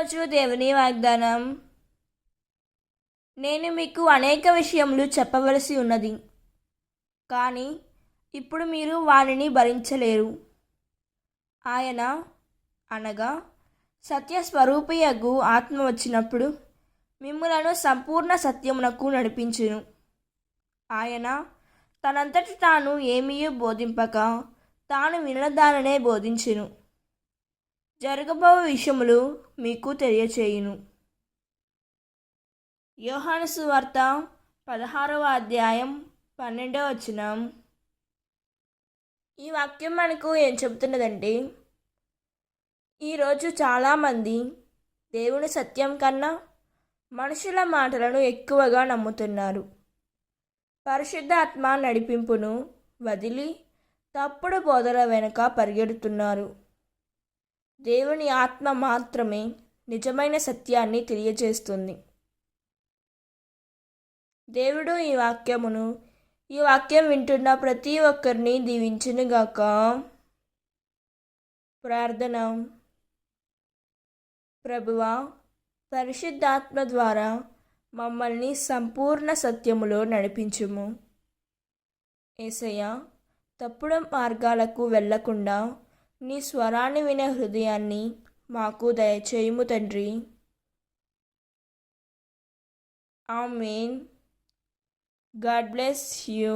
ఈరోజు దేవుని వాగ్దానం. నేను మీకు అనేక విషయములు చెప్పవలసి ఉన్నది, కానీ ఇప్పుడు మీరు వారిని భరించలేరు. ఆయన అనగా సత్యస్వరూపియగు ఆత్మ వచ్చినప్పుడు మిమ్ములను సంపూర్ణ సత్యమునకు నడిపించును. ఆయన తనంతటి తాను ఏమీ బోధింపక తాను వినదాననే బోధించును. జరగబో విషయములు మీకు తెలియచేయును. యోహాను సువార్త 16వ అధ్యాయం 12వ వచనం. ఈ వాక్యం మనకు ఏం చెబుతున్నదంటే, ఈరోజు చాలామంది దేవుని సత్యం కన్నా మనుషుల మాటలను ఎక్కువగా నమ్ముతున్నారు. పరిశుద్ధాత్మ నడిపింపును వదిలి తప్పుడు బోధల వెనుక పరిగెడుతున్నారు. దేవుని ఆత్మ మాత్రమే నిజమైన సత్యాన్ని తెలియజేస్తుంది. దేవుడు ఈ వాక్యం వింటున్న ప్రతి ఒక్కరిని దీవించునుగాక. ప్రార్థన. ప్రభువా, పరిశుద్ధాత్మ ద్వారా మమ్మల్ని సంపూర్ణ సత్యములో నడిపించుము. యేసయ్య, తప్పుడు మార్గాలకు వెళ్ళకుండా నీ స్వరాన్ని వినే హృదయాన్ని మాకు దయచేయుము తండ్రి. ఆమేన్. God bless you.